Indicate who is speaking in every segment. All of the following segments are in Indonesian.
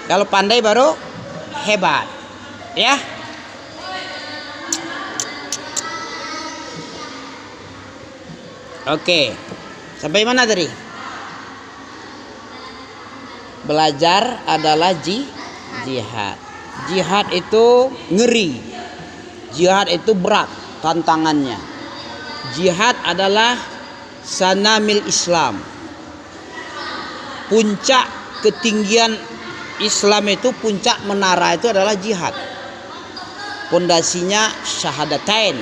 Speaker 1: Kalau pandai baru hebat. Ya. Oke. Sampai mana tadi? Belajar adalah jihad. Jihad itu ngeri. Jihad itu berat tantangannya. Jihad adalah sanamil Islam. Puncak ketinggian Islam itu, puncak menara itu adalah jihad. Pondasinya syahadatain.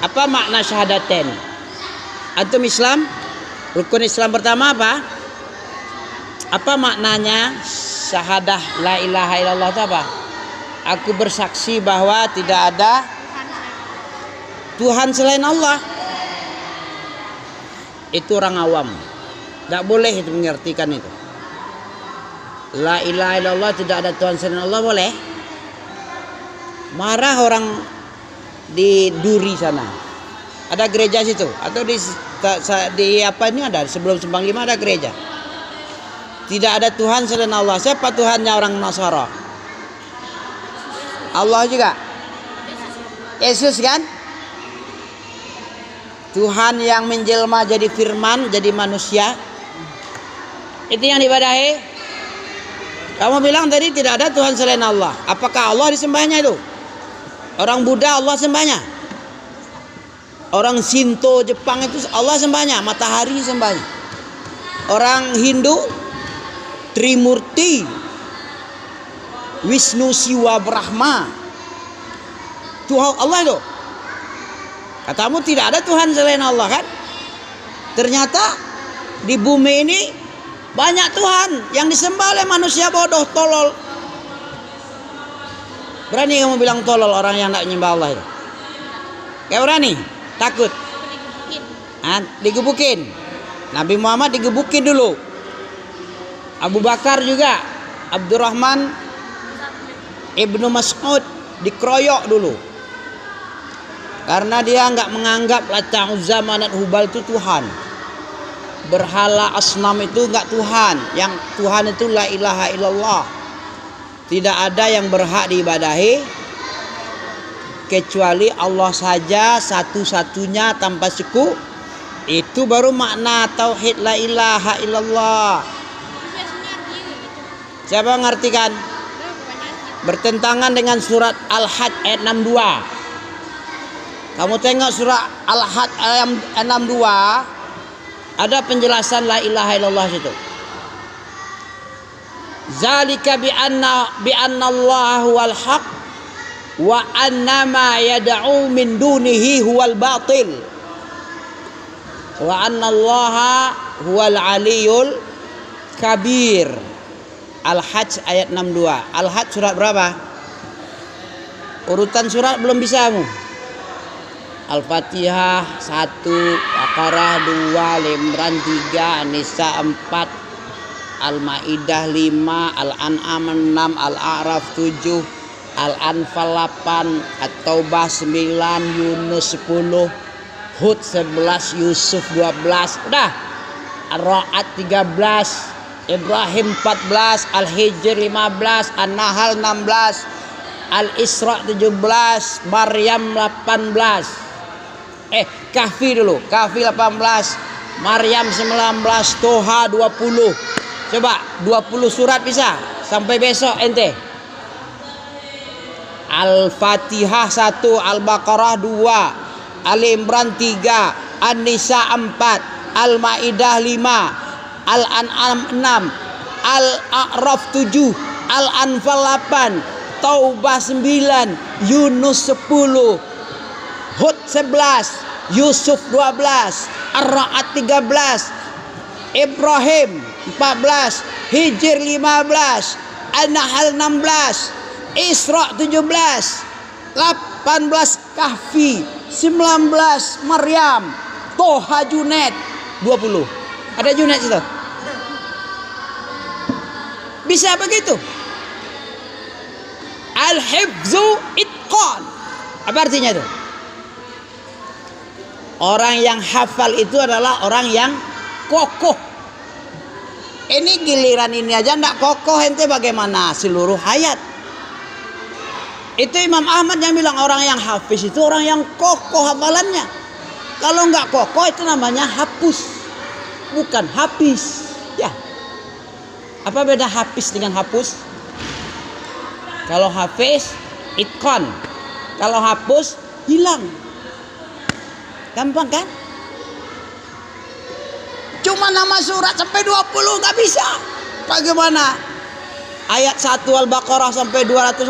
Speaker 1: Apa makna syahadatain? Antum Islam, rukun Islam pertama apa? Apa maknanya syahadah la ilaha illallah itu apa? Aku bersaksi bahwa tidak ada Tuhan selain Allah. Itu orang awam. Tidak boleh itu mengertikan itu. La ilaha illallah, tidak ada Tuhan selain Allah, boleh? Marah orang di Duri sana. Ada gereja situ. Atau di apa ini ada, sebelum Sembang 5 ada gereja. Tidak ada Tuhan selain Allah. Siapa Tuhannya orang Nasara? Allah juga. Yesus kan? Tuhan yang menjelma jadi firman, jadi manusia. Itu yang diibadahi. Kamu bilang tadi tidak ada Tuhan selain Allah. Apakah Allah disembahnya itu? Orang Buddha Allah sembahnya. Orang Shinto Jepang itu Allah sembahnya. Matahari sembahnya. Orang Hindu Trimurti, Wisnu, Siwa, Brahma, Tuhan Allah itu. Katamu tidak ada Tuhan selain Allah kan? Ternyata di bumi ini banyak Tuhan yang disembah oleh manusia bodoh, tolol. Berani kamu bilang tolol orang yang tidak menyembah Allah itu? Gak berani? Takut? Digebukin. Nabi Muhammad digebukin dulu. Abu Bakar juga, Abdurrahman Ibnu Mas'ud dikeroyok dulu. Karena dia nggak menganggap Lata, Uzza, Manat, Hubal itu Tuhan. Berhala asnam itu nggak Tuhan. Yang Tuhan itu la ilaha illallah. Tidak ada yang berhak diibadahi kecuali Allah saja, satu-satunya tanpa suku. Itu baru makna tauhid la ilaha illallah. Siapa mengartikan? Bertentangan dengan surat Al-Hajj ayat 62. Kamu tengok surat Al-Hajj ayat 62, ada penjelasan la ilaha illallah situ. Zalika bi anna Allah huwal haq wa anna ma yad'u min dunihi huwal batil wa anna Allah huwal aliyul kabir. Al-Hajj ayat 62. Al-Hajj surat berapa? Urutan surat belum bisa kamu. Al-Fatihah 1, Baqarah 2, Al-Imran 3, An-Nisa 4, Al-Maidah 5, Al-An'am 6, Al-A'raf 7, Al-Anfal 8, At-Taubah 9, Yunus 10, Hud 11, Yusuf 12. Udah. Ar-Ra'd 13, Ibrahim 14, Al-Hijr 15, An-Nahl 16, Al-Isra 17, Maryam 18. Kahfi dulu. Kahfi 18, Maryam 19, Toha 20. Coba 20 surat bisa sampai besok ente. Al-Fatihah 1, Al-Baqarah 2, Al-Imran 3, An-Nisa 4, Al-Maidah 5, Al-An'am 6, Al-A'raf 7, Al-Anfal 8, Taubah 9, Yunus 10, Hud 11, Yusuf 12, Ar-Ra'd 13, Ibrahim 14, Hijr 15, An-Nahl 16, Isra 17, 18 Kahfi, 19 Maryam, Toha Junaid 20. Ada Junaid itu? Bisa begitu? Al-hifzu itqan. Apa artinya itu? Orang yang hafal itu adalah orang yang kokoh. Ini giliran ini aja ndak kokoh, ente bagaimana seluruh hayat. Itu Imam Ahmad yang bilang orang yang hafiz itu orang yang kokoh hafalannya. Kalau nggak kokoh itu namanya hapus, bukan habis. Ya. Apa beda hafiz dengan hapus? Kalau hafiz itqan, kalau hapus hilang. Gampang kan? Cuma nama surat sampai 20 nggak bisa. Bagaimana? Ayat 1 Al-Baqarah sampai 286.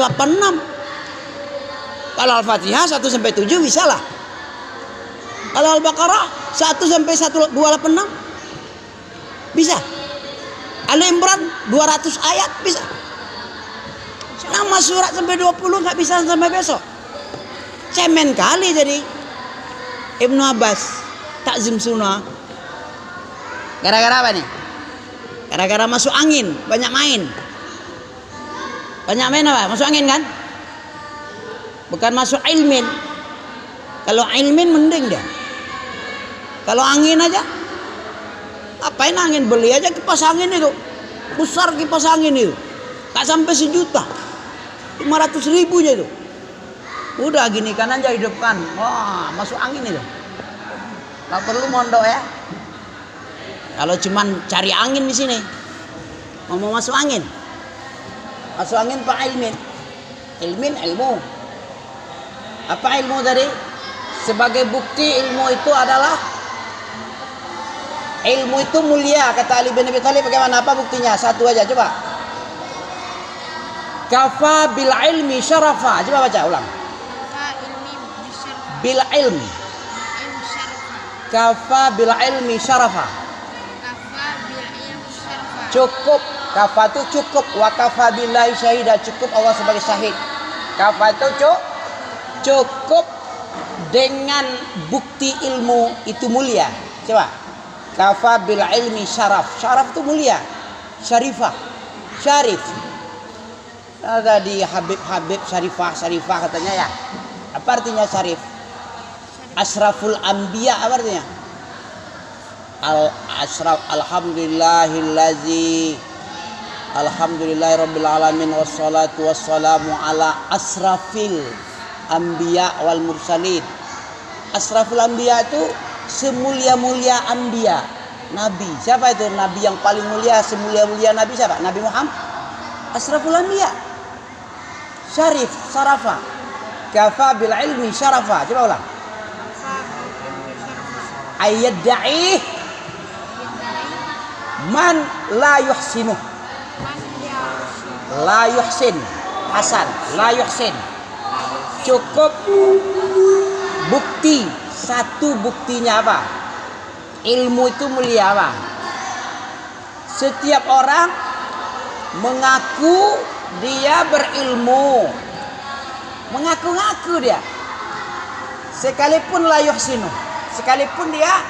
Speaker 1: Kalau Al-Fatihah 1 sampai 7 bisa lah. Kalau Al-Baqarah 1 sampai 286 bisa. Ali Imran 200 ayat bisa. Nama surat sampai 20 nggak bisa sampai besok. Cemen kali jadi Ibnu Abbas takzim sunnah. Gara-gara apa nih? Gara-gara masuk angin, banyak main. Banyak main apa? Masuk angin kan? Bukan masuk ilmin. Kalau ilmin mending dia. Kalau angin aja, apain angin? Beli aja kipas angin itu. Besar kipas angin itu. Tak sampai 1 juta. 500.000 aja itu. Udah gini kan aja hidupkan. Wah, masuk angin itu. Gak perlu mondok ya. Kalau cuman cari angin di sini, mau masuk angin. Masuk angin pak ilmin. Ilmin ilmu. Apa ilmu tadi? Sebagai bukti ilmu itu adalah ilmu itu mulia, kata Ali bin Abi Thalib. Bagaimana? Apa buktinya? Satu aja coba. Kafa bil ilmi syarafa. Coba baca ulang. Bil ilmi. Kafa bil ilmi syarafa. Cukup. Kafa itu cukup. Wa kafa billahi syahida. Cukup Allah sebagai syahid. Kafa itu cukup dengan bukti ilmu itu mulia. Coba. Kafa bil ilmi syaraf. Syaraf itu mulia. Syarifah. Syarif. Ada di Habib Syarifah katanya ya. Apa artinya syarif? Asraful anbiya apa artinya? Alhamdulillahirabbil alamin wassalatu wassalamu ala asrafil anbiya wal mursalin. Asraful anbiya itu semulia-mulia anbiya, nabi. Siapa itu nabi yang paling mulia, semulia-mulia nabi siapa? Nabi Muhammad. Asraful anbiya. Syarif, syarafa. Kafa bil ilmi syarafa. Coba ulang. Ayyadda'i man la yuhsinu. La yuhsin. Hasan, la yuhsin. Cukup bukti. Satu buktinya apa? Ilmu itu mulia apa? Setiap orang mengaku dia berilmu. Mengaku-ngaku dia. Sekalipun la yuhsinu. Sekalipun dia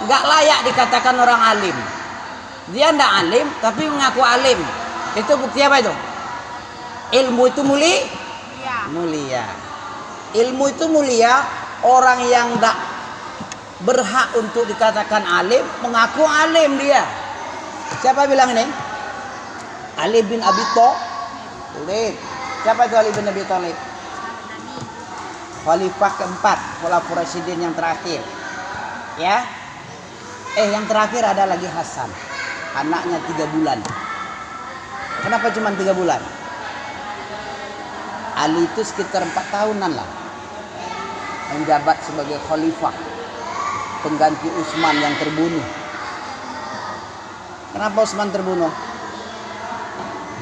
Speaker 1: nggak layak dikatakan orang alim. Dia ndak alim tapi mengaku alim. Itu bukti apa itu? Ilmu itu mulia. Ilmu itu mulia. Orang yang ndak berhak untuk dikatakan alim mengaku alim dia. Siapa bilang ini? Ali bin Abi Thalib. Siapa itu Ali bin Abi Thalib? Khalifah keempat, Khulafaur Rasyidin yang terakhir. Ya. Yang terakhir ada lagi Hasan. Anaknya 3 bulan. Kenapa cuma 3 bulan? Ali itu sekitar 4 tahunan lah. Menjabat sebagai khalifah. Pengganti Utsman yang terbunuh. Kenapa Utsman terbunuh?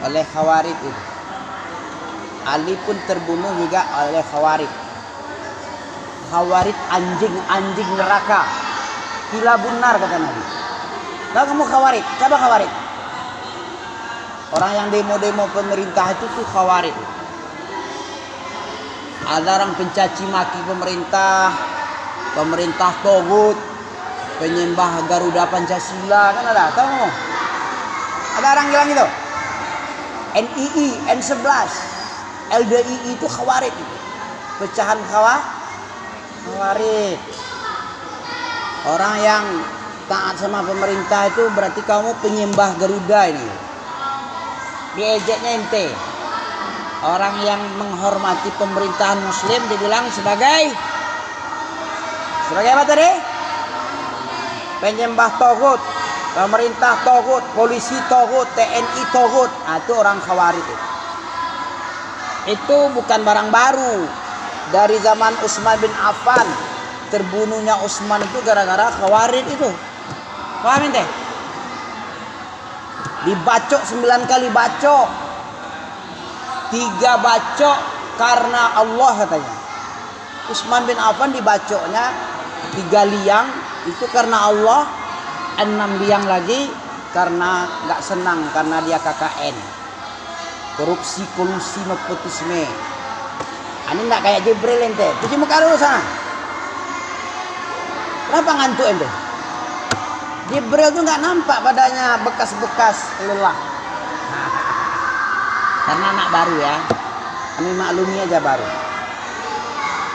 Speaker 1: Oleh Khawarij itu. Ali pun terbunuh juga oleh Khawarij. Khawarij anjing neraka. Kilabun nar kata Nabi. Tahu kamu Khawarij? Siapa Khawarij? Orang yang demo-demo pemerintah itu tuh Khawarij. Ada orang pencaci maki pemerintah togut, penyembah Garuda Pancasila, kan ada, tahu kamu? Ada orang bilang gitu. NII, N11, LDII itu Khawarij itu. Pecahan Khawarij. Orang yang taat sama pemerintah itu berarti kamu penyembah Garuda ini. Diejeknya ente. Orang yang menghormati pemerintahan muslim dibilang sebagai apa tadi? Penyembah togut, pemerintah togut, polisi togut, TNI togut. Nah, itu orang Khawarij itu. Itu bukan barang baru. Dari zaman Utsman bin Affan, terbunuhnya Utsman itu gara-gara Khawarij itu. Paham ente? Dibacok 9 kali bacok. 3 bacok karena Allah katanya. Utsman bin Affan dibacoknya 3 liang itu karena Allah, 6 liang lagi karena nggak senang karena dia KKN. Korupsi, kolusi, nepotisme. Ini nggak kayak Jibril ente. Cuci muka dulu sana. Kenapa ngantuk ente? Jibril tuh nggak nampak badannya bekas-bekas lelah. Karena anak baru ya. Kami maklumi aja baru.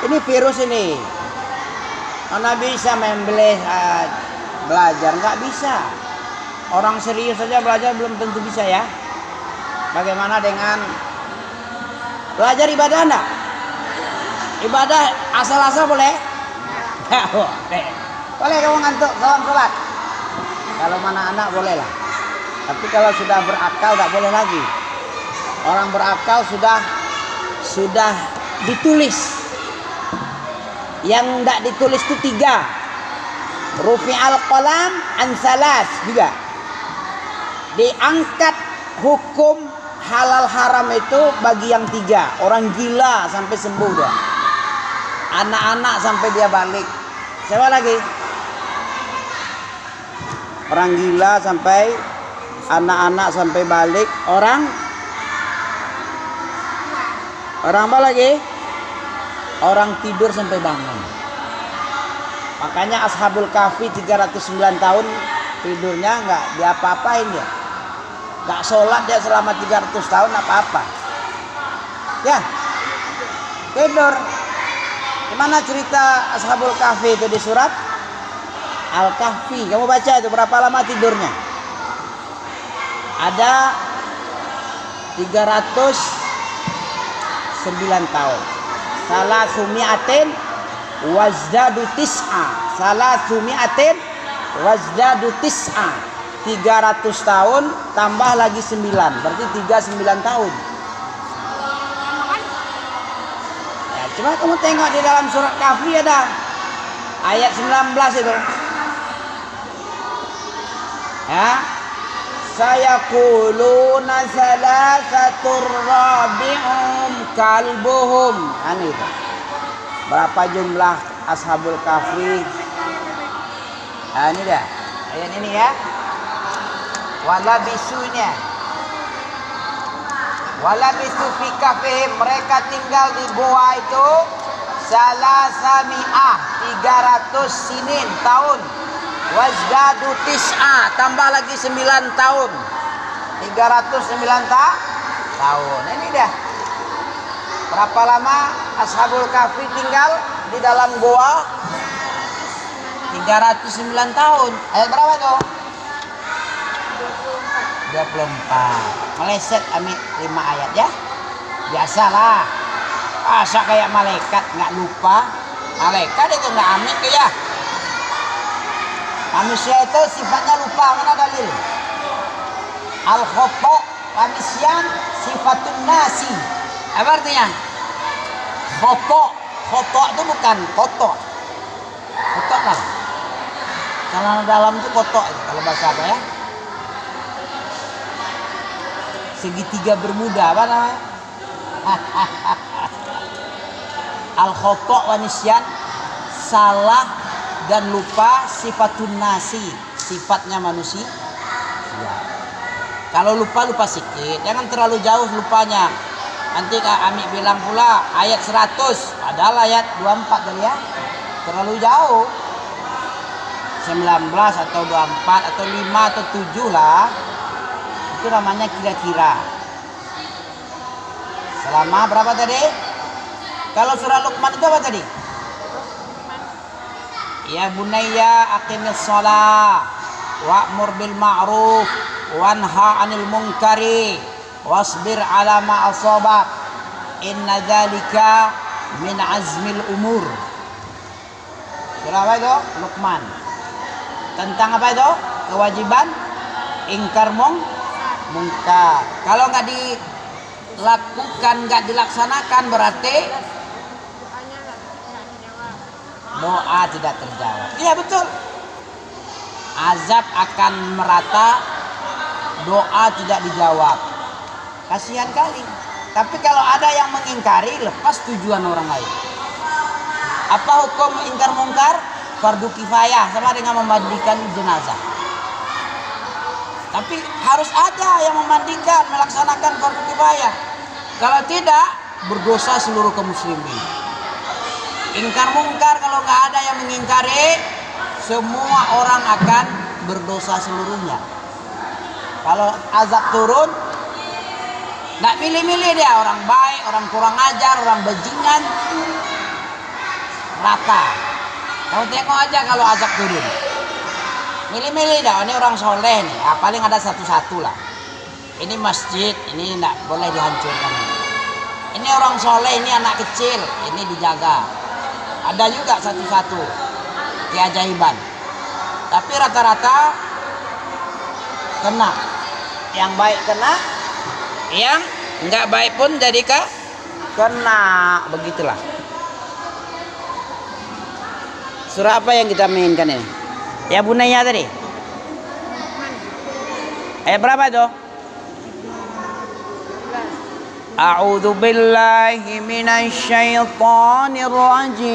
Speaker 1: Ini virus ini. Mana bisa belajar? Nggak bisa. Orang serius saja belajar belum tentu bisa ya. Bagaimana dengan belajar ibadah enggak? Ibadah asal-asal boleh? Nggak boleh. Boleh kamu ngantuk salam sholat. Kalau mana anak boleh lah. Tapi kalau sudah berakal nggak boleh lagi. Orang berakal sudah ditulis. Yang tidak ditulis itu 3. Rufi'al qalam an salas juga. Diangkat hukum halal haram itu bagi yang 3. Orang gila sampai sembuh dia. Anak-anak sampai dia balik. Siapa lagi? Orang gila sampai anak-anak sampai balik. Orang apa lagi? Orang tidur sampai bangun. Makanya Ashabul Kahfi 309 tahun tidurnya nggak diapa-apain dia. Nggak sholat dia selama 300 tahun apa-apa. Ya, tidur. Gimana cerita Ashabul Kahfi itu di surat Al-Kahfi? Kamu baca itu berapa lama tidurnya? Ada 309 tahun. Salah sumiatin wazdadu tis'a. Salah sumiatin wazdadu tis'a. 300 tahun tambah lagi 9. Berarti 39 tahun. Ya, coba kamu tengok di dalam surat Kahfi ada ayat 19 itu. Ya. Sayaquluna salasatur rabi'um kalbuhum. Itu. Berapa jumlah Ashabul Kahfi? Ini dah. Ayat ini ya. Walabisunya. Walabisu fi kahfihim, mereka tinggal di goa itu salasami'ah 300 sinin tahun. Wazdadu tis'a, tambah lagi 9 tahun. 309 tahun. Ini dah. Berapa lama Ashabul Kahfi tinggal di dalam goa? 309 tahun. Ayat berapa tuh? 24. Meleset ambil 5 ayat ya. Biasalah. Asa kayak malaikat nggak lupa. Malaikat itu nggak ambil ke ya. Manusia itu sifatnya lupa. Mana dalil? Al-khata manusia sifatun nasi. Apa artinya? Khata itu bukan kotor. Kotor kan? Celana dalam itu kotor itu kalau bahasa apa ya? Segitiga bermuda apa namanya? Al-khata manusia salah dan lupa sifatun nasi, sifatnya manusia. Ya. Kalau lupa sikit, jangan terlalu jauh lupanya. Nanti Kak Ami bilang pula ayat 100, padahal ayat 24 tadi ya. Terlalu jauh. 19 atau 24 atau 5 atau 7 lah. Itu namanya kira-kira. Selama berapa tadi? Kalau surah Luqman itu apa tadi? Ya bunayya aqimis shalah wa'mur bil ma'ruf wanha 'anil munkari wasbir 'ala ma asabak inna dzalika min azmil umur. Surah apa itu? Luqman. Tentang apa itu? Kewajiban ingkar mungkar. Kalau nggak dilakukan, nggak dilaksanakan, berarti doa tidak terjawab. Iya betul. Azab akan merata, doa tidak dijawab. Kasihan kali. Tapi kalau ada yang mengingkari, lepas tujuan orang lain. Apa hukum ingkar mungkar? Fardu kifayah, sama dengan memandikan jenazah. Tapi harus ada yang memandikan, melaksanakan fardu kifayah. Kalau tidak, berdosa seluruh kaum muslimin. Ingkar mungkar, kalau nggak ada yang mengingkari, semua orang akan berdosa seluruhnya. Kalau azab turun, nggak milih-milih dia, orang baik, orang kurang ajar, orang bajingan, rata. Kamu tengok aja kalau azab turun, milih-milih dah. Ini orang soleh nih, paling ada satu-satu lah. Ini masjid, ini nggak boleh dihancurkan. Ini orang soleh, ini anak kecil, ini dijaga. Ada juga satu-satu keajaiban. Tapi rata-rata kena. Yang baik kena, yang nggak baik pun jadi kena. Begitulah. Surah apa yang kita mainkan ini? Ya bunayya tadi. Ayat berapa itu? A'udzu billahi minasy syaithanir rajim.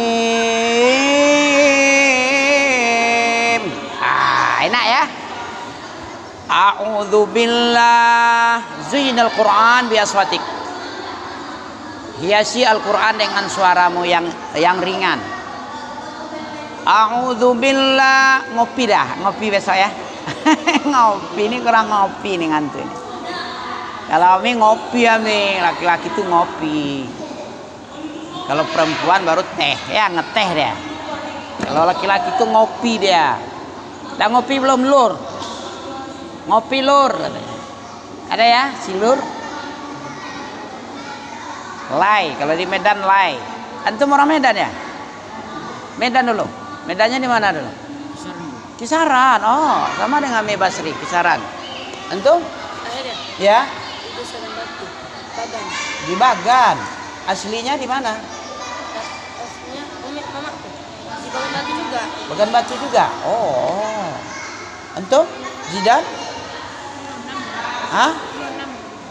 Speaker 1: Enak ya? A'udzu billah zinal Qur'an bi aswatik. Hiasi Al-Qur'an dengan suaramu yang ringan. A'udzu billah, ngopi dah, ngopi besok ya. Ngopi ini kurang ngopi nih ngantuk ini. Kalau Ami ngopi, Ami laki-laki tuh ngopi. Kalau perempuan baru teh, ya ngeteh dia. Kalau laki-laki tuh ngopi dia. Udah ngopi belum lur? Ngopi lur. Ada ya si lur? Lai, kalau di Medan lai. Antum orang Medan ya? Medan dulu. Medannya di mana dulu? Kisaran. Oh, sama dengan Me Basri, Kisaran. Antum? Ya? Di Bagan. Aslinya di mana?
Speaker 2: Aslinya mamaku. Di Bagan Batu juga.
Speaker 1: Bagan Batu juga. Oh. Antum? Jidan? Hah?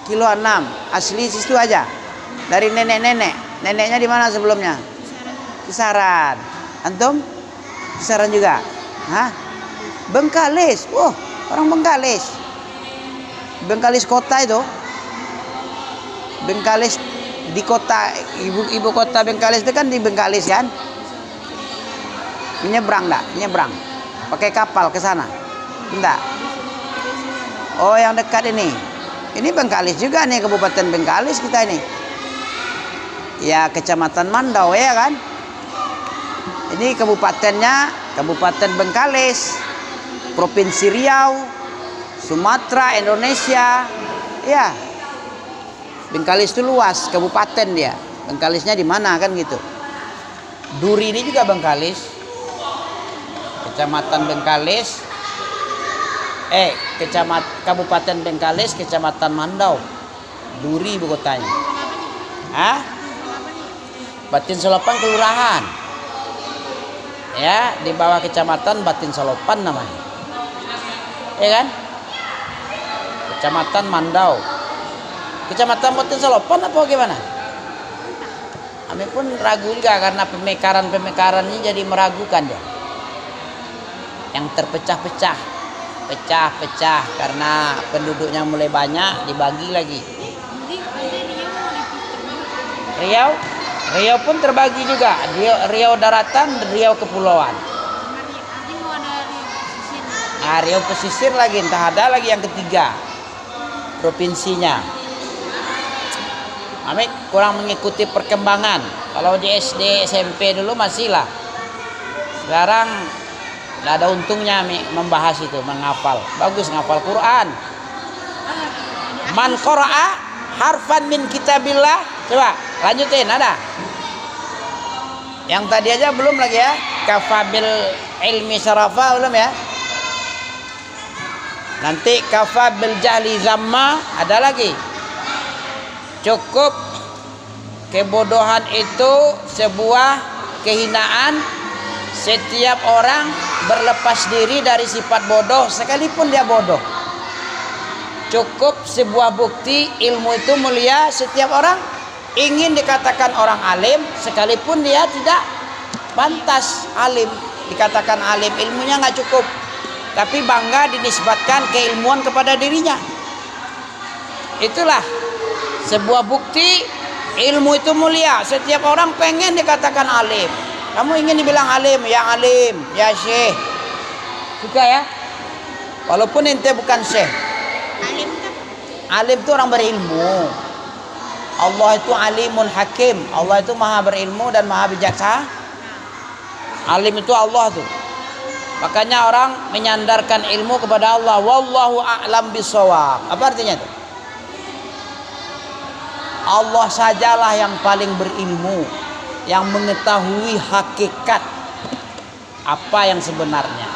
Speaker 1: Kilo 6. Asli situ aja. Dari nenek-nenek. Neneknya di mana sebelumnya? Kisaran. Antum? Kisaran juga. Hah? Bengkalis. Wah, orang Bengkalis. Bengkalis kota itu. Bengkalis di kota, ibu kota Bengkalis itu kan di Bengkalis kan? Nyebrang enggak? Nyebrang. Pakai kapal ke sana. Enggak. Oh, yang dekat ini. Ini Bengkalis juga nih, Kabupaten Bengkalis kita ini. Ya, Kecamatan Mandau ya kan? Ini kabupatennya Kabupaten Bengkalis, Provinsi Riau, Sumatera, Indonesia. Ya. Bengkalis itu luas, kabupaten dia. Bengkalisnya di mana kan gitu. Duri ini juga Bengkalis. Kecamatan Bengkalis. Kabupaten Bengkalis, Kecamatan Mandau. Duri ibu kotanya. Hah? Batin Solopan kelurahan. Ya, di bawah Kecamatan Batin Solopan namanya. Ya kan? Kecamatan Mandau. Kecamatan Batin Solopan apa gimana? Kami pun ragu juga karena pemekaran ini jadi meragukan ya. Yang terpecah-pecah, pecah-pecah karena penduduknya mulai banyak, dibagi lagi. Riau pun terbagi juga. Riau daratan, Riau kepulauan. Riau pesisir lagi, entah ada lagi yang ketiga provinsinya. Kami kurang mengikuti perkembangan. Kalau di SD, SMP dulu masih lah. Sekarang Nggak ada untungnya membahas itu, menghafal. Bagus ngafal Quran. Man qara'a harfan min kitabillah. Coba lanjutin, ada. Yang tadi aja belum lagi ya. Kafabil ilmi syarafa belum ya. Nanti kafabil jahli zamma ada lagi. Cukup kebodohan itu sebuah kehinaan. Setiap orang berlepas diri dari sifat bodoh sekalipun dia bodoh. Cukup sebuah bukti ilmu itu mulia. Setiap orang ingin dikatakan orang alim sekalipun dia tidak pantas alim. Dikatakan alim, ilmunya nggak cukup, tapi bangga dinisbatkan keilmuan kepada dirinya. Itulah sebuah bukti ilmu itu mulia. Setiap orang pengen dikatakan alim. Kamu ingin dibilang alim, ya syekh. Suka ya? Walaupun ente bukan syekh.
Speaker 2: Alim kan?
Speaker 1: Alim itu orang berilmu. Allah itu alimun hakim. Allah itu maha berilmu dan maha bijaksana. Alim itu Allah tuh. Makanya orang menyandarkan ilmu kepada Allah. Wallahu a'lam bishawab. Apa artinya itu? Allah sajalah yang paling berilmu, yang mengetahui hakikat apa yang sebenarnya.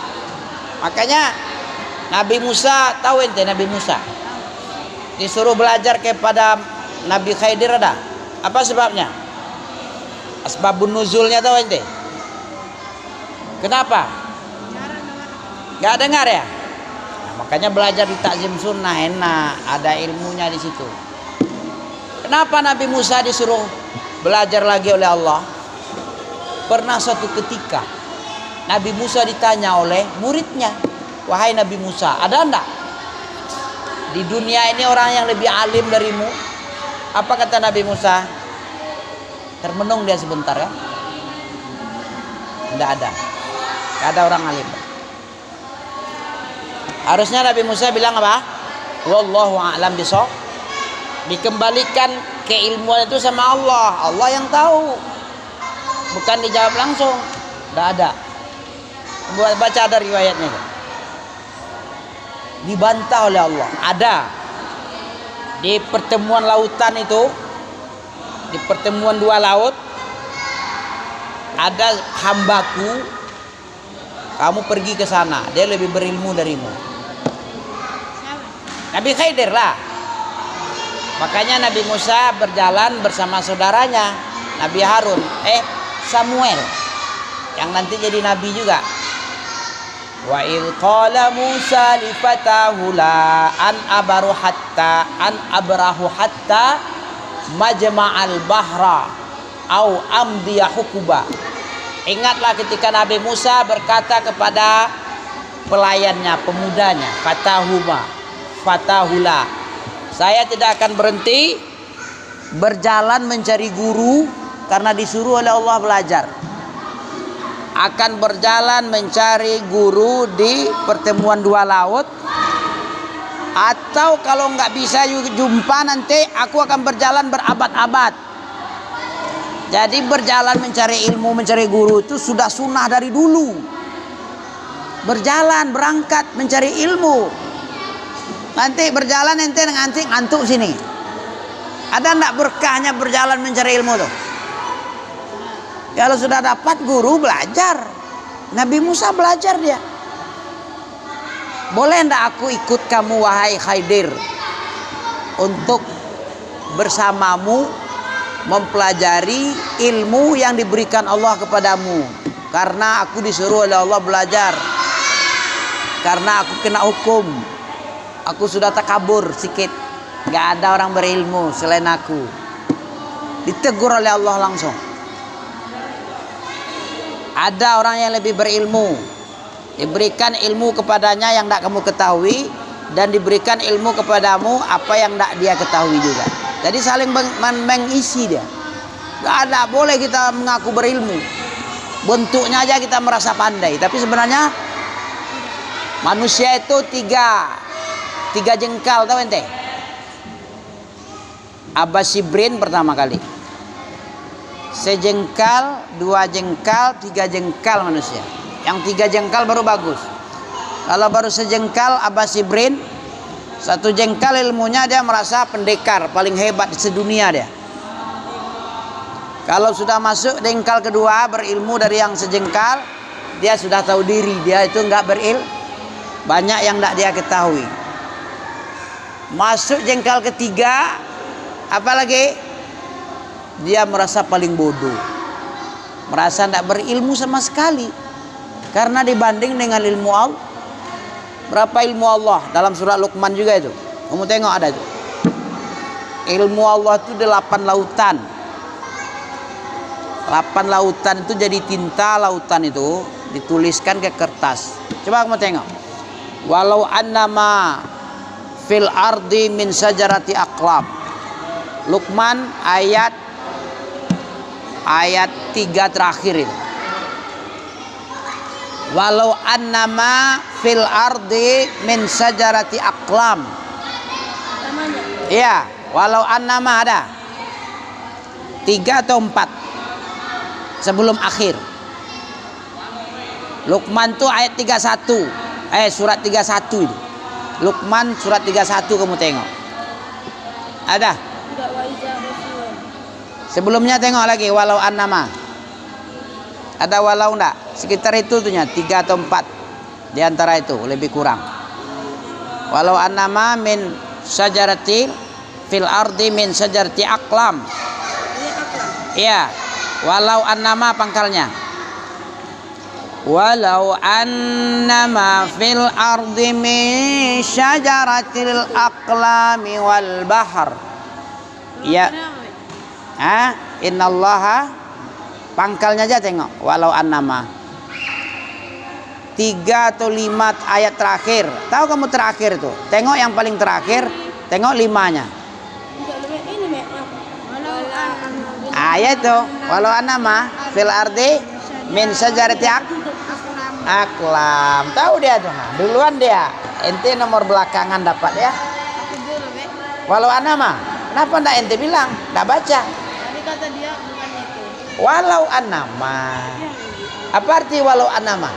Speaker 1: Makanya Nabi Musa, tahu ente Nabi Musa disuruh belajar kepada Nabi Khidir, ada apa sebabnya? Asbabun nuzulnya tahu ente? Kenapa? Gak dengar ya? Nah, makanya belajar di takzim sunnah enak, ada ilmunya di situ. Kenapa Nabi Musa disuruh belajar lagi oleh Allah? Pernah suatu ketika Nabi Musa ditanya oleh muridnya, wahai Nabi Musa, ada enggak di dunia ini orang yang lebih alim darimu? Apa kata Nabi Musa? Termenung dia sebentar ya. Enggak ada. Enggak ada orang alim. Harusnya Nabi Musa bilang apa? Wallahu a'lam bishawab. Dikembalikan keilmuan itu sama Allah. Allah yang tahu. Bukan dijawab langsung. Enggak ada. Baca ada riwayatnya. Dibantah oleh Allah. Ada. Di pertemuan lautan itu, di pertemuan dua laut, ada hambaku, kamu pergi ke sana, dia lebih berilmu darimu. Nabi Khidir lah. Makanya Nabi Musa berjalan bersama saudaranya Nabi Harun, Samuel, yang nanti jadi nabi juga. Wa idh qala Musa li fatahu la an abrahu hatta majma'al bahra au amdiya hukuba. Ingatlah ketika Nabi Musa berkata kepada pelayannya, pemudanya, fatahula, saya tidak akan berhenti berjalan mencari guru karena disuruh oleh Allah belajar. Akan berjalan mencari guru di pertemuan dua laut, atau kalau nggak bisa jumpa nanti aku akan berjalan berabad-abad. Jadi berjalan mencari ilmu, mencari guru itu sudah sunnah dari dulu. Berjalan, berangkat mencari ilmu. Nanti berjalan ente ngantuk sini. Ada enggak berkahnya berjalan mencari ilmu tuh? Kalau sudah dapat guru belajar. Nabi Musa belajar dia. Boleh enggak aku ikut kamu wahai Khidir untuk bersamamu mempelajari ilmu yang diberikan Allah kepadamu? Karena aku disuruh oleh Allah belajar. Karena aku kena hukum. Aku sudah takabur sikit. Gak ada orang berilmu selain aku. Ditegur oleh Allah langsung. Ada orang yang lebih berilmu, diberikan ilmu kepadanya yang tidak kamu ketahui, dan diberikan ilmu kepadamu apa yang tidak dia ketahui juga. Jadi saling mengisi dia. Gak ada boleh kita mengaku berilmu. Bentuknya aja kita merasa pandai, tapi sebenarnya manusia itu tiga jengkal, tahu ente? Abasibrin pertama kali. Sejengkal, dua jengkal, tiga jengkal manusia. Yang 3 jengkal baru bagus. Kalau baru sejengkal abasibrin, 1 jengkal ilmunya dia merasa pendekar paling hebat di sedunia dia. Kalau sudah masuk jengkal kedua berilmu dari yang sejengkal, dia sudah tahu diri, dia itu enggak berilmu. Banyak yang enggak dia ketahui. Masuk jengkal ketiga, apalagi dia merasa paling bodoh. Merasa enggak berilmu sama sekali. Karena dibanding dengan ilmu Allah. Berapa ilmu Allah dalam surat Luqman juga itu. Kamu tengok ada itu. Ilmu Allah itu 8 lautan. 8 lautan itu jadi tinta lautan itu dituliskan ke kertas. Coba kamu tengok. Walau annama fil ardi min sajarati aqlam. Luqman ayat 3 terakhir itu. Walau annama fil ardi min sajarati aqlam.
Speaker 2: Namanya.
Speaker 1: Iya, walau annama ada 3 atau 4 sebelum akhir. Luqman tuh ayat 31. Surat 31 itu. Luqman surat 31 kamu tengok. Ada?
Speaker 2: Tidak waiza rasulun.
Speaker 1: Sebelumnya tengok lagi walau annama. Ada walau enggak? Sekitar itu tuhnya 3 atau 4 di antara itu lebih kurang. Walau annama min sajarati fil ardi min sajarati aqlam.
Speaker 2: Ini aklam.
Speaker 1: Iya, walau annama pangkalnya. Walau annama fil ardi min syajaratil aqlami wal bahr. Ya. Innallaha pangkalnya aja tengok. Walau annama 3 atau 5 ayat terakhir. Tahu kamu terakhir tuh? Tengok yang paling terakhir, tengok 5-nya.
Speaker 2: Ini
Speaker 1: Ayat tuh, walau annama fil ardi min sajarati aqlam. Tahu dia tuh. Duluan dia. Ente nomor belakangan dapat ya. Walau annama. Kenapa enggak ente bilang? Enggak baca.
Speaker 2: Tapi kata dia bukan itu.
Speaker 1: Walau annama. Apa arti walau annama?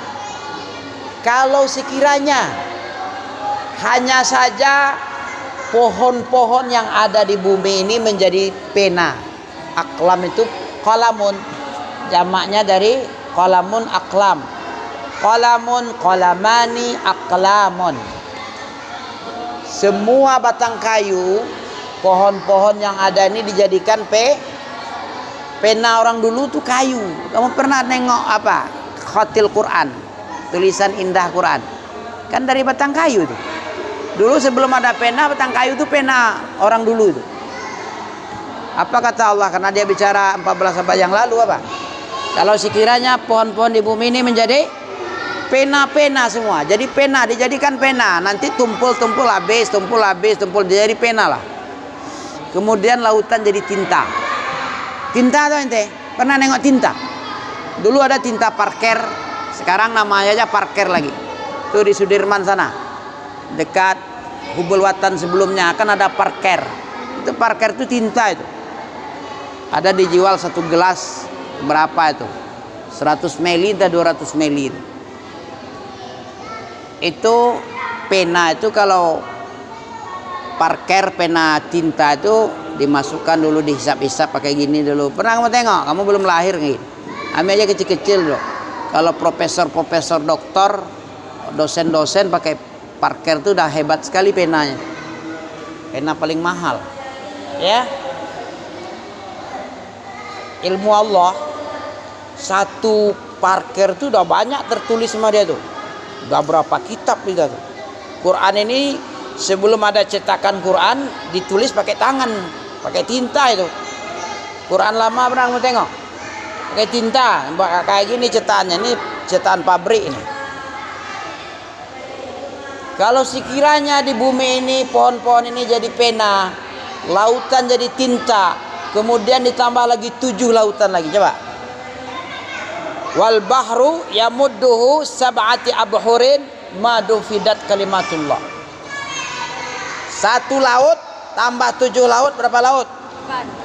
Speaker 1: Kalau sekiranya hanya saja pohon-pohon yang ada di bumi ini menjadi pena. Aqlam itu qalamun. Jamaknya dari qalamun aqlam. Qalamun, qalamani, aqlamun. Semua batang kayu, pohon-pohon yang ada ini dijadikan pena. Orang dulu tuh kayu. Kamu pernah nengok apa? Khatil Quran, tulisan indah Quran. Kan dari batang kayu tuh. Dulu sebelum ada pena, batang kayu tuh pena orang dulu itu. Apa kata Allah? Karena dia bicara 14 abad yang lalu apa? Kalau sekiranya pohon-pohon di bumi ini menjadi pena-pena semua. Jadi pena, dijadikan pena. Nanti tumpul-tumpul habis, tumpul jadi pena lah. Kemudian lautan jadi tinta. Tinta tuh ente? Pernah nengok tinta? Dulu ada tinta parker. Sekarang namanya aja parker lagi. Tuh di Sudirman sana. Dekat Hubul Watan sebelumnya kan ada parker. Itu parker itu tinta itu. Ada dijual 1 gelas berapa itu? 100 ml atau 200 ml. Itu pena itu kalau parker pena tinta itu dimasukkan dulu dihisap-hisap pakai gini dulu. Pernah kamu tengok? Kamu belum lahir nih. Kami aja kecil-kecil loh. Kalau profesor doktor, dosen-dosen pakai parker itu udah hebat sekali penanya. Pena paling mahal. Ya. Ilmu Allah, 1 parker itu udah banyak tertulis sama dia tuh. Udah berapa kitab itu tuh. Quran ini sebelum ada cetakan Quran ditulis pakai tangan, pakai tinta itu. Quran lama pernah kamu tengok? Pakai tinta, kayak gini cetakannya, ini cetakan pabrik ini. Kalau sekiranya di bumi ini pohon-pohon ini jadi pena, lautan jadi tinta, kemudian ditambah lagi 7 lautan lagi, coba. Wal bahru yamudduhu sab'ati abhurin madufidat kalimatullah. 1 laut tambah 7 laut berapa laut?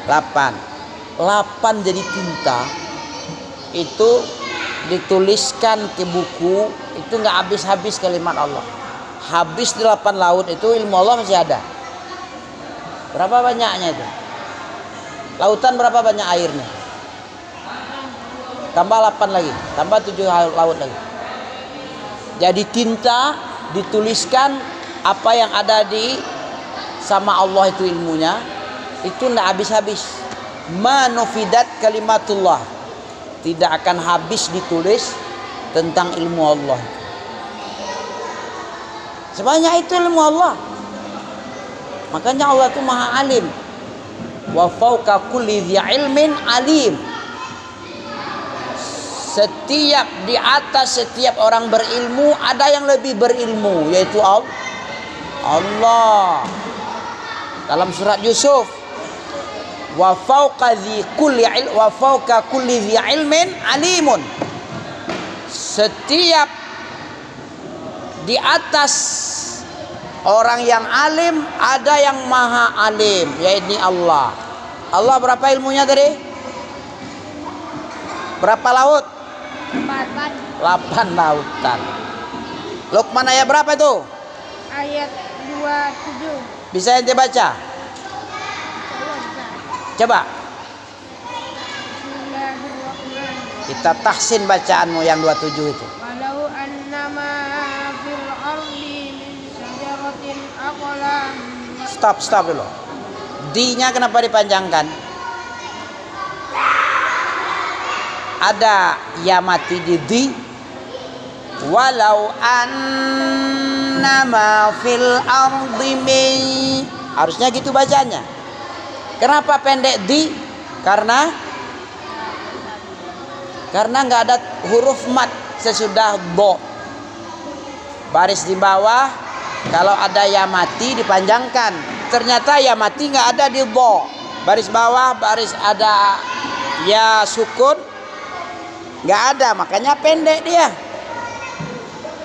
Speaker 1: 8 jadi tinta. Itu dituliskan ke buku itu nggak habis-habis kalimat Allah. Habis 8 laut itu ilmu Allah masih ada. Berapa banyaknya itu? Lautan berapa banyak airnya? Tambah 8 lagi, tambah 7 laut lagi. Jadi tinta dituliskan apa yang ada di sama Allah itu ilmunya, itu tidak habis-habis. Manufidat kalimatullah, tidak akan habis ditulis tentang ilmu Allah. Sebanyak itu ilmu Allah. Makanya Allah itu maha alim. Wa fauqa kulli dzi ilmin alim. Setiap di atas setiap orang berilmu ada yang lebih berilmu, yaitu Allah. Dalam surat Yusuf, wa fauqa kulli dzi ilmin alimun. Setiap di atas orang yang alim ada yang maha alim, yaitu Allah. Allah berapa ilmunya tadi? Berapa laut? 8 lautan. Luqman ayat berapa itu?
Speaker 2: Ayat 27.
Speaker 1: Bisa ente baca? Coba.
Speaker 2: Bismillahirrahmanirrahim.
Speaker 1: Kita tahsin bacaanmu yang 27 itu.
Speaker 2: Walau annama fil ardi min syajaratin aqlam.
Speaker 1: Stop dulu. D-nya kenapa dipanjangkan? Ada ya mati di D. Walau annama fil ardi min. Harusnya gitu bacanya. Kenapa pendek D? Karena nggak ada huruf mat sesudah bo. Baris di bawah kalau ada ya mati dipanjangkan. Ternyata ya mati nggak ada di bo. Baris bawah baris ada ya sukun nggak ada, makanya pendek dia.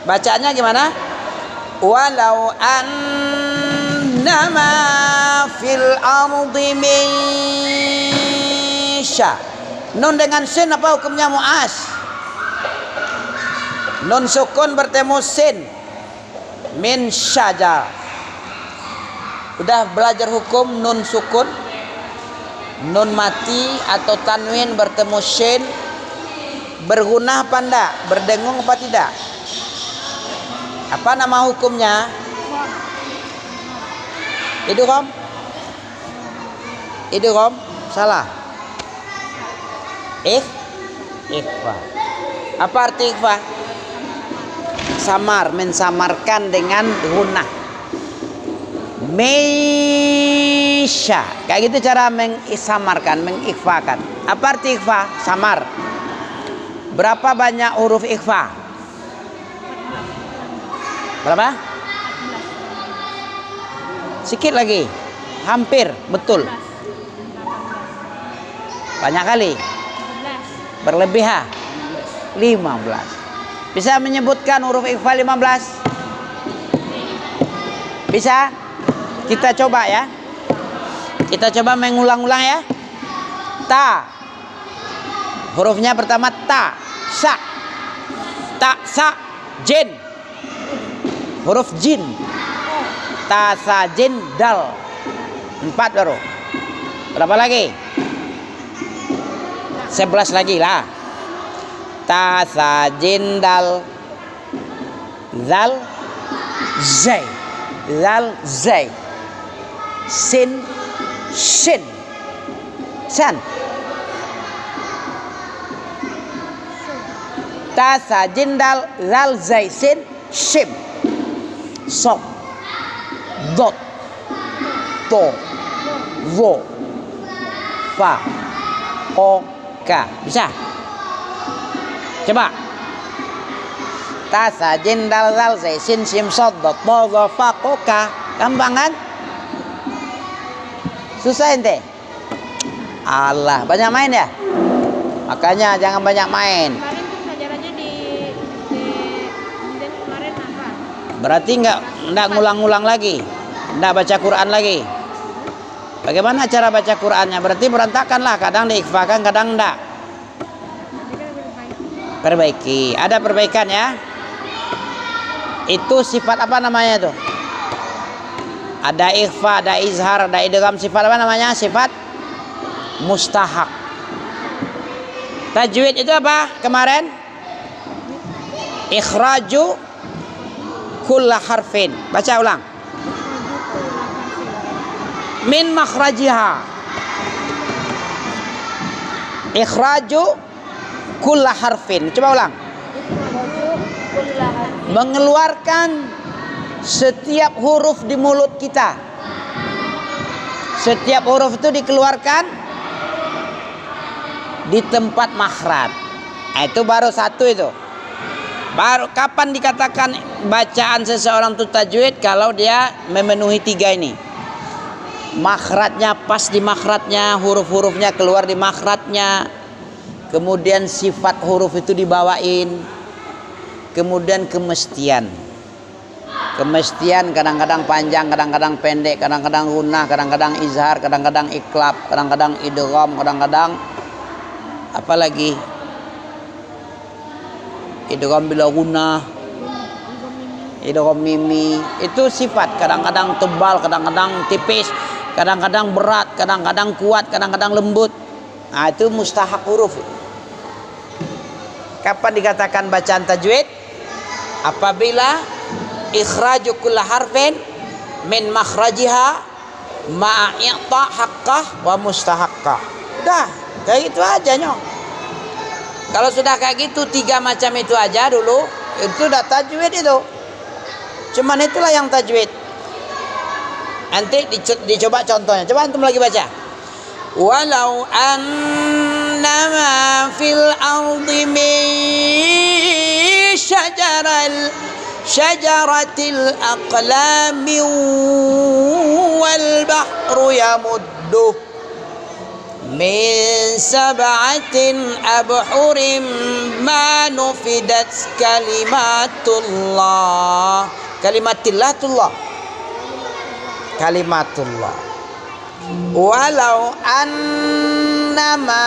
Speaker 1: Bacanya gimana? Walau annama fil ardi min sya. Nun dengan sin apa hukumnya mu'as? Nun sukun bertemu sin. Min syajar. Udah belajar hukum nun sukun, nun mati atau tanwin bertemu sin, bergunah apa enggak? Berdengung apa tidak? Apa nama hukumnya? Idgham? Idgham? Salah. Ikhfa. Apa arti ikhfa? Samar, mensamarkan dengan gunah. Mesya. Kayak gitu cara mengisamarkan, mengikhfakan. Apa arti ikhfa? Samar. Berapa banyak huruf ikhfa? Berapa? Sikit lagi. Hampir, betul. Banyak kali. Berlebih ha? 15. Bisa menyebutkan huruf ikhfa 15? Bisa? Kita coba ya. Kita coba mengulang-ulang ya. Ta. Hurufnya pertama ta. Sa. Ta, sa, jin. Huruf jin. Ta, sa, jin, dal. 4 baru. Berapa lagi? 11 lagi lah. Ta, sa, jin, dal. Zal, zai. Zal, zai. Sin, shin. San. Ta, sa, jin, dal. Zal, zai, sin, shim. Sok. Dot. To. Vo. Fa. O. Ka. Bisa? Coba. Ta, sa, jin, dal, zal, zai, sin, shim, sok, dot, to, vo, fa, o, ka. Gampang kan? Susah ente? Allah, banyak main ya? Makanya jangan banyak main.
Speaker 2: Kemarin tuh pelajarannya di kemarin apa?
Speaker 1: Berarti nggak ngulang-ngulang lagi, nggak baca Quran lagi. Bagaimana cara baca Qurannya? Berarti berantakan lah. Kadang diikhfakan, kadang enggak.
Speaker 2: Jadi kan lebih baik.
Speaker 1: Perbaiki. Ada perbaikan ya. Itu sifat apa namanya tuh? Ada ikhfa, ada izhar, ada idgham. Sifat apa namanya? Sifat mustahak. Tajwid itu apa kemarin? Ikhraju kulla harfin. Baca ulang. Min makhrajiha. Ikhraju kulla harfin. Coba ulang. Mengeluarkan setiap huruf di mulut kita. Setiap huruf itu dikeluarkan di tempat makhraj. Itu baru satu itu. Baru kapan dikatakan bacaan seseorang itu tajwid? Kalau dia memenuhi tiga ini. Makhrajnya pas di makhrajnya, huruf-hurufnya keluar di makhrajnya. Kemudian sifat huruf itu dibawain. Kemudian kemestian. Kemestian kadang-kadang panjang, kadang-kadang pendek, kadang-kadang gunnah, kadang-kadang izhar, kadang-kadang iklab, kadang-kadang idgham, kadang-kadang apa lagi? Idgham bila gunnah, idgham mimi. Itu sifat, kadang-kadang tebal, kadang-kadang tipis, kadang-kadang berat, kadang-kadang kuat, kadang-kadang lembut. Nah, itu mustahak huruf. Kapan dikatakan bacaan tajwid? Apabila ikhraju kulla harfin min makhrajiha ma'a i'ta haqqah wa mustahaqqah. Udah, kayak gitu aja nyok. Kalau sudah kayak gitu tiga macam itu aja dulu, itu udah tajwid itu. Cuman itulah yang tajwid. Nanti dicoba contohnya. Coba antum lagi baca. Walau annama fil ardi min syajaratil aqlami wal bahru yamudduh min sab'atin abhurin ma nufidat kalimatullah. Kalimatullah. Walau annama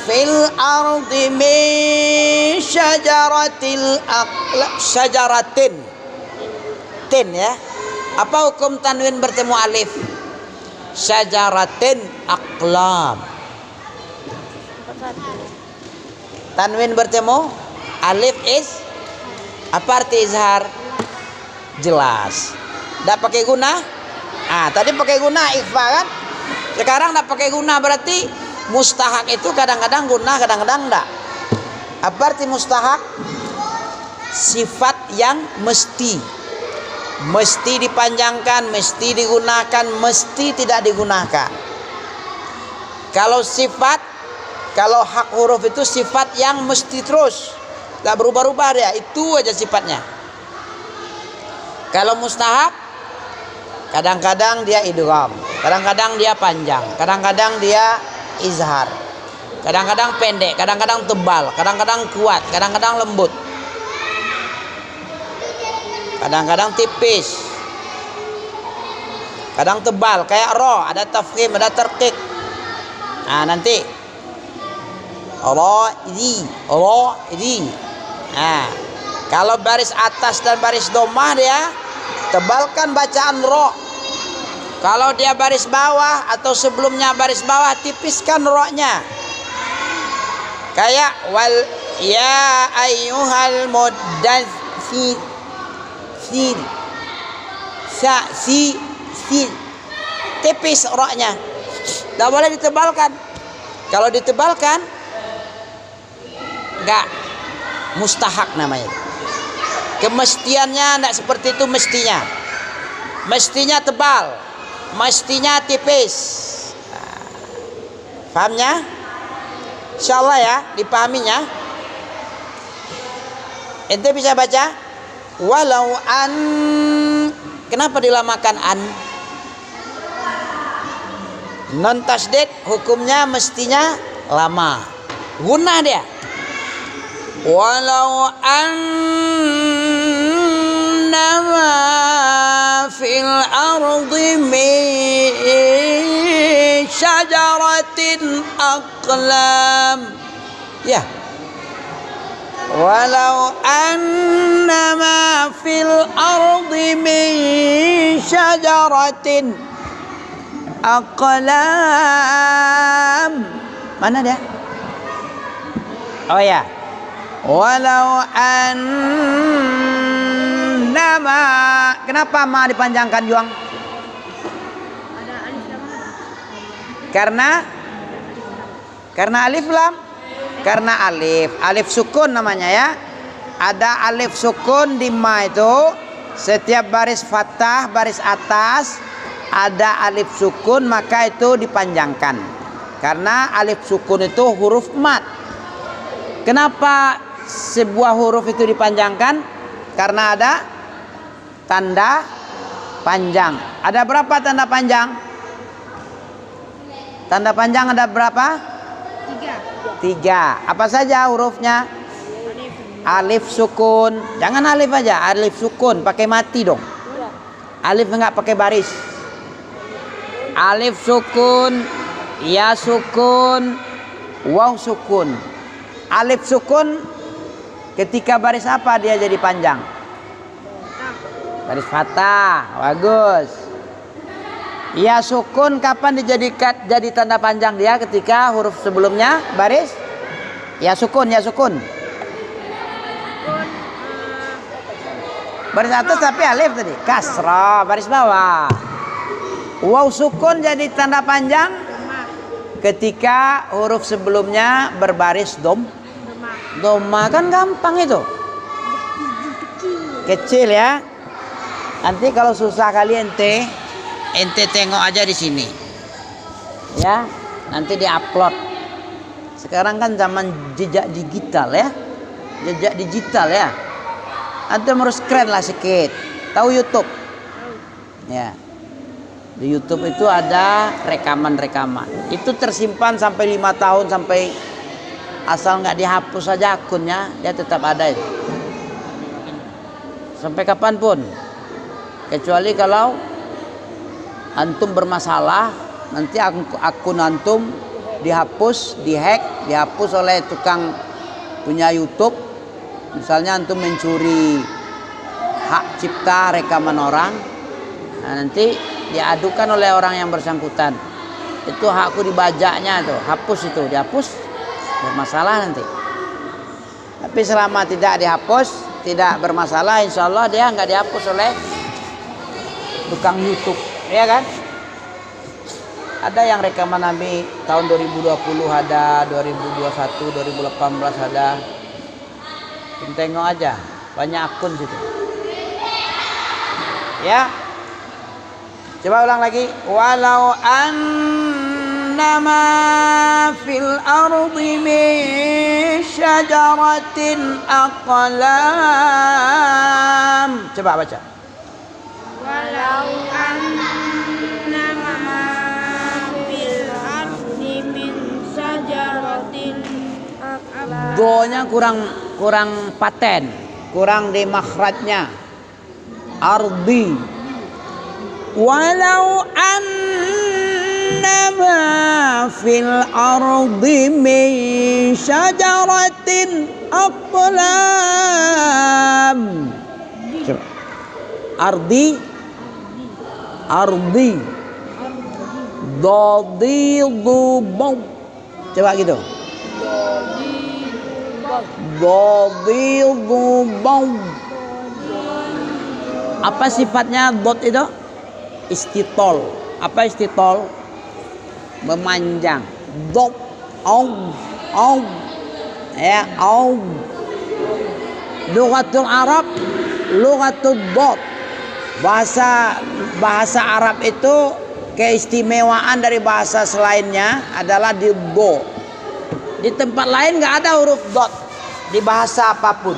Speaker 1: fil ardi min syajaratin. Tin ya. Apa hukum tanwin bertemu alif? Syajaratin aqlam. Tanwin bertemu alif is apa arti izhar? Jelas. Enggak pakai guna? Ah, tadi pakai guna ikhfa kan? Sekarang enggak pakai guna berarti mustahak itu kadang-kadang guna, kadang-kadang enggak. Apa arti mustahak? Sifat yang mesti. Mesti dipanjangkan, mesti digunakan, mesti tidak digunakan. Kalau sifat, kalau hak huruf itu sifat yang mesti terus, gak berubah-ubah dia, itu aja sifatnya. Kalau mustahab, kadang-kadang dia idgham, kadang-kadang dia panjang, kadang-kadang dia izhar, kadang-kadang pendek, kadang-kadang tebal, kadang-kadang kuat, kadang-kadang lembut, kadang-kadang tipis, kadang tebal kayak ro, ada tafkhim, ada tarqiq. Nah, nanti ro ini. Nah, kalau baris atas dan baris domah dia tebalkan bacaan ro. Kalau dia baris bawah atau sebelumnya baris bawah, tipiskan ro-nya. Kayak wal ya ayyuhal muddatsir. Si tipis ro-nya. Tidak boleh ditebalkan. Kalau ditebalkan enggak mustahak namanya. Kemestiannya tidak seperti itu mestinya. Mestinya tebal, mestinya tipis. Pahamnya? Insyaallah ya, dipahaminya. Ente bisa baca walau an. Kenapa dilamakan an? Non tasdid hukumnya mestinya lama. Gunnah dia. Walau annama fil ardi min syajaratin aqlam. Ya. Walau annama fil ardi min syajaratin aqlam. Mana dia? Oh ya. Walau annama. Kenapa ma dipanjangkan, Juang?
Speaker 2: Ada alif lam.
Speaker 1: Karena alif lam. Karena alif sukun namanya ya. Ada alif sukun di ma itu. Setiap baris fathah, baris atas ada alif sukun, maka itu dipanjangkan. Karena alif sukun itu huruf mat. Kenapa sebuah huruf itu dipanjangkan? Karena ada tanda panjang. Ada berapa tanda panjang? Tanda panjang ada berapa? 3. Apa saja hurufnya? Alif sukun. Jangan alif aja, alif sukun pakai mati dong. Alif enggak pakai baris. Alif sukun, ya sukun, waw sukun. Alif sukun ketika baris apa dia jadi panjang? Baris fathah. Bagus. Ya sukun kapan dijadikan jadi tanda panjang dia? Ketika huruf sebelumnya baris ya sukun, ya sukun. Baris atas tapi alif tadi. Kasrah baris bawah. Waw sukun jadi tanda panjang ketika huruf sebelumnya berbaris doma. Kan gampang itu. Kecil ya. Nanti kalau susah kali ente tengok aja di sini, ya. Nanti diupload. Sekarang kan zaman jejak digital ya, Ente harus keren lah sedikit. Tahu YouTube? Ya. Di YouTube itu ada rekaman. Itu tersimpan sampai 5 tahun, sampai asal nggak dihapus saja akunnya, dia tetap ada itu. Sampai kapanpun. Kecuali kalau antum bermasalah, nanti akun antum dihapus, dihapus oleh tukang punya YouTube. Misalnya antum mencuri hak cipta rekaman orang, nah, nanti diadukan oleh orang yang bersangkutan. Itu hakku dibajaknya tuh, hapus itu, dihapus, bermasalah nanti. Tapi selama tidak dihapus, tidak bermasalah, insya Allah dia nggak dihapus oleh tukang YouTube. Ya kan? Ada yang rekaman Nabi tahun 2020 ada, 2021, 2018 ada. Tengok aja, banyak akun situ. Ya. Coba ulang lagi. Walau annama fil ardi min syajaratin aqlam. Coba baca.
Speaker 2: Walau annama fil ardi min syajaratin aqlam.
Speaker 1: Do-nya kurang paten, kurang di makhrajnya. Ardi. Walau annama fil ardi min syajaratin aqlam. Coba. Ardi dadidubaw. Coba gitu. Dadidubaw. Apa sifatnya dot itu? Istitol. Apa istitol? Memanjang. Dot ya lughatul Arab, lughatul dot. Bahasa Arab itu keistimewaan dari bahasa selainnya adalah di do. Di tempat lain nggak ada huruf dot di bahasa apapun.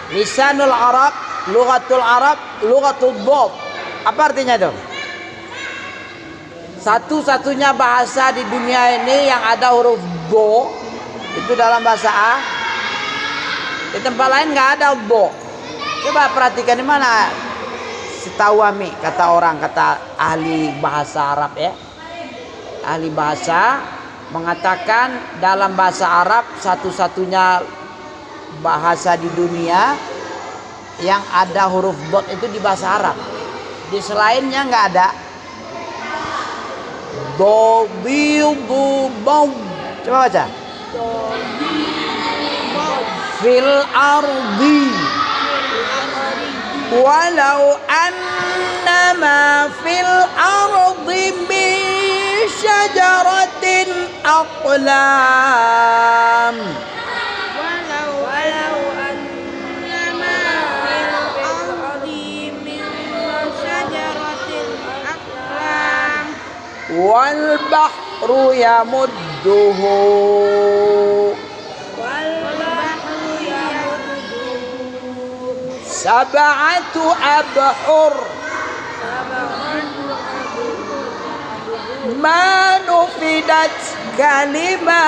Speaker 1: Lisanul Arab, lughatul Arab, lughatul dot. Apa artinya itu? Satu-satunya bahasa di dunia ini yang ada huruf do itu dalam bahasa A. Di tempat lain nggak ada do. Coba perhatikan di mana setahu kami, kata ahli bahasa Arab ya. Ahli bahasa mengatakan dalam bahasa Arab satu-satunya bahasa di dunia yang ada huruf dot itu di bahasa Arab. Di selainnya nggak ada. Do, bil, du, bau. Coba baca. Fil ardi walau annama fil ardi min syajaratin aqlam.
Speaker 2: walau annama fil ardi min syajaratin aqlam
Speaker 1: Wal bahru yamudduhu sab'atu abhur ma nufidat kalimatullah.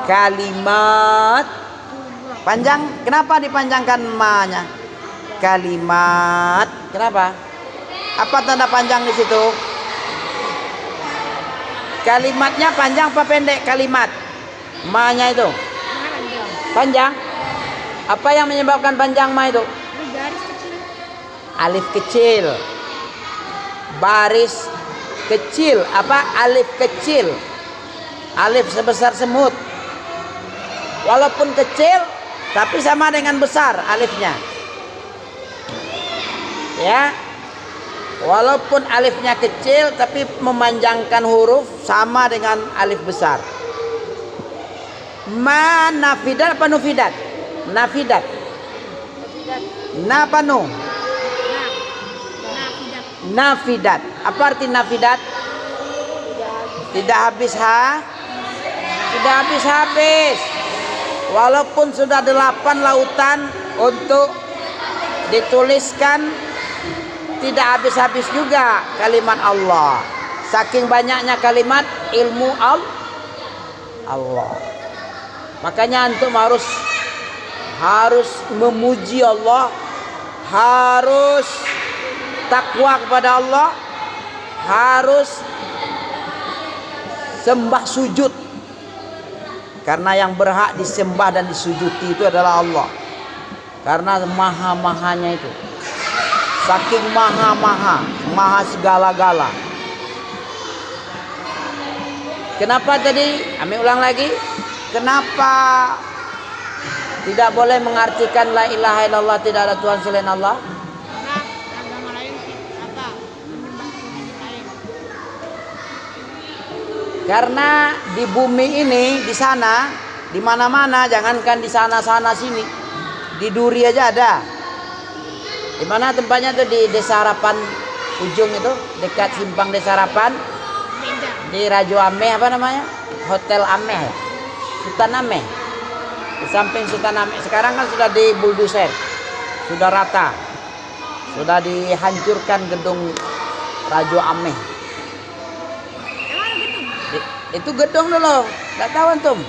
Speaker 1: Kalimat panjang, kenapa dipanjangkan ma-nya? Kalimat, kenapa? Apa tanda panjang di situ? Kalimatnya panjang apa pendek? Kalimat ma-nya itu panjang. Apa yang menyebabkan panjang ma itu? Alif kecil, baris kecil. Apa? Alif kecil, alif sebesar semut. Walaupun kecil tapi sama dengan besar alifnya, ya. Walaupun alifnya kecil tapi memanjangkan huruf sama dengan alif besar. Ma nafidat apa nufidat? Nafidat. Na apa nu? Nafidat. Apa arti nafidat? Tidak habis ha? Tidak habis-habis. Walaupun sudah 8 lautan untuk dituliskan, tidak habis-habis juga kalimat Allah. Saking banyaknya kalimat ilmu Allah. Makanya antum harus memuji Allah, harus takwa kepada Allah, harus sembah sujud. Karena yang berhak disembah dan disujuti itu adalah Allah. Karena maha-mahanya itu. Saking maha-maha, maha segala-gala. Kenapa tadi? Kami ulang lagi. Kenapa tidak boleh mengartikan la ilaha illallah, tidak ada Tuhan selain Allah?
Speaker 2: Agama lain apa? Menyembah Tuhan lain.
Speaker 1: Karena di bumi ini, di sana, di mana-mana, jangankan di sana-sana sini, di Duri aja ada. Di mana tempatnya tuh? Di Desa Harapan ujung itu, dekat simpang Desa Harapan. Di Rajo Ameh apa namanya? Hotel Ameh, Sultan Ameh. Di samping Sultan Ameh. Sekarang kan sudah di bulldozer, sudah rata, sudah dihancurkan gedung Rajo Ameh. Itu gedung dulu, nggak tahu antum.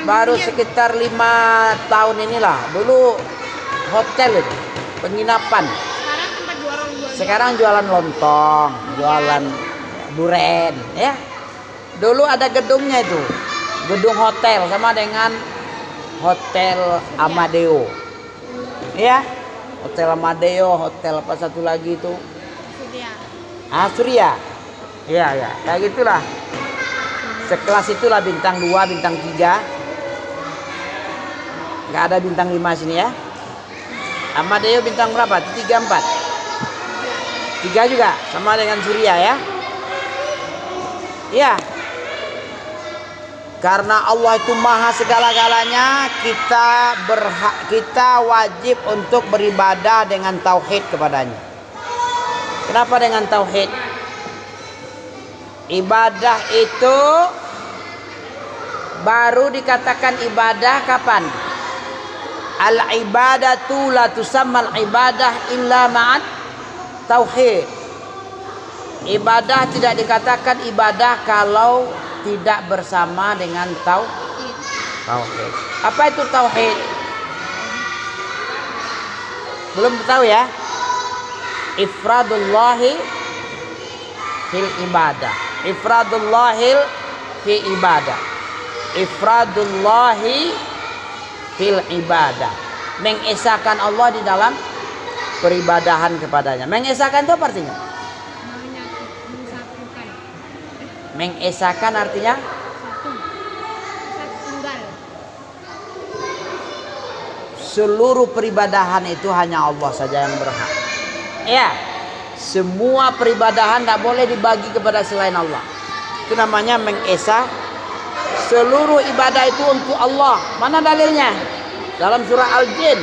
Speaker 1: Baru sekitar 5 tahun inilah. Dulu hotel itu, penginapan. Sekarang jualan lontong, jualan duren, ya. Dulu ada gedungnya itu, gedung hotel sama dengan Hotel Amadeo, ya. Hotel Amadeo, hotel apa satu lagi itu? Surya. Iya, ya, kayak gitulah. Sekelas itulah bintang 2, bintang 3. Nggak ada bintang 5 sini ya. Amadeo bintang berapa? 3, 4. 3 juga, sama dengan Surya ya. Iya. Karena Allah itu maha segala-galanya, kita wajib untuk beribadah dengan tauhid kepadanya. Kenapa dengan tauhid? Ibadah itu baru dikatakan ibadah kapan? Al-ibadatu la tusammal ibadah illa ma'at tauhid. Ibadah tidak dikatakan ibadah kalau tidak bersama dengan tauhid. Apa itu tauhid? Belum tahu ya? Ifradullahi fil ibadah. Ifradullahil fi ibadah. Ifradullahi fil ibadah. Mengesahkan Allah di dalam peribadahan kepadanya. Mengesahkan itu apa artinya? Mengesahkan artinya seluruh peribadahan itu hanya Allah saja yang berhak. Ya, semua peribadahan tidak boleh dibagi kepada selain Allah. Itu namanya mengesah. Seluruh ibadah itu untuk Allah. Mana dalilnya? Dalam surah Al-Jin.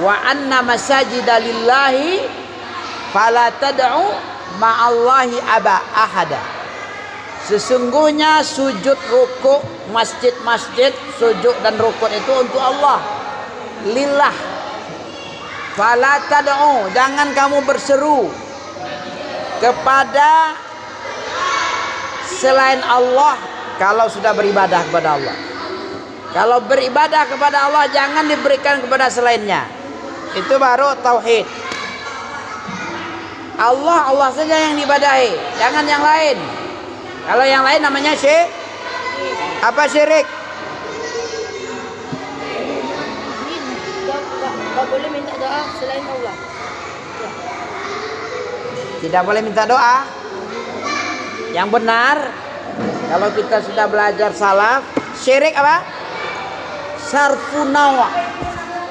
Speaker 1: Wa anna masajida lillahi fala tad'u ma'allahi ahada. Sesungguhnya sujud rukuk masjid-masjid, sujud dan rukuk itu untuk Allah. Lillah. Fala tad'u, jangan kamu berseru kepada selain Allah kalau sudah beribadah kepada Allah. Kalau beribadah kepada Allah jangan diberikan kepada selainnya. Itu baru tauhid. Allah saja yang diibadahi, jangan yang lain. Kalau yang lain namanya syirik. Apa syirik?
Speaker 2: Tidak boleh minta doa selain Allah.
Speaker 1: Tidak boleh minta doa. Yang benar, kalau kita sudah belajar salaf, syirik apa? Sarfu nawa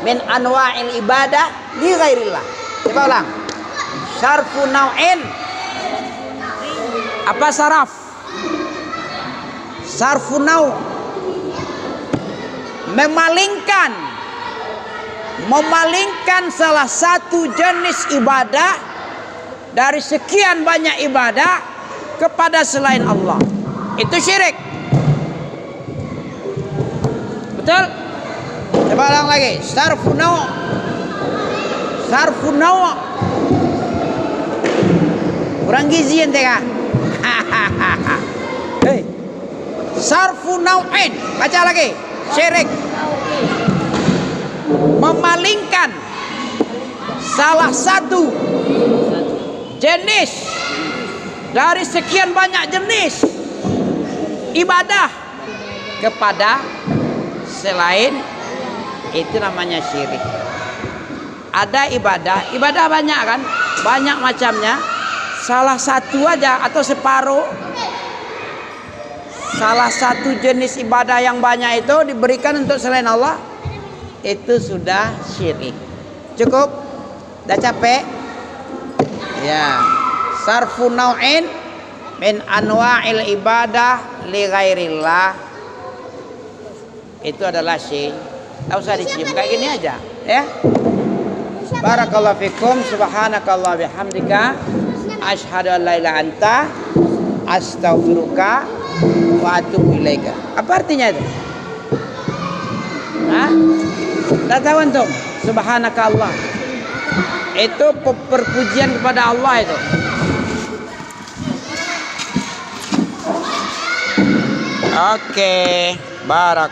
Speaker 1: min anwa'il ibadah li ghairillah. Coba ulang. Sarfu naw'in. Apa saraf? Sarfu naw. Memalingkan salah satu jenis ibadah dari sekian banyak ibadah kepada selain Allah. Itu syirik. Betul? Coba ulang lagi. Sarfu naw. Sarfu naw. Kurang gizi ente kah? Hei. Sarfu naw'in. Baca lagi. Syirik. Memalingkan salah satu jenis dari sekian banyak jenis ibadah kepada selain, itu namanya syirik. Ada ibadah banyak kan, banyak macamnya. Salah satu aja atau separuh, salah satu jenis ibadah yang banyak itu diberikan untuk selain Allah, itu sudah syirik. Cukup? Udah capek? Ya. Sarfu naw'in min anwa'il ibadah li ghairillah. Itu adalah syirik. Tak usah dicium, kayak gini aja, ya. Barakallahu fikum, subhanakallah bihamdika, asyhadu an la ilaha anta, astaghfiruka wa atubu ilaika. Apa artinya itu? Hah? Tak tahu antum? Subhanakallah. Itu perpujian kepada Allah itu. Oke, barak.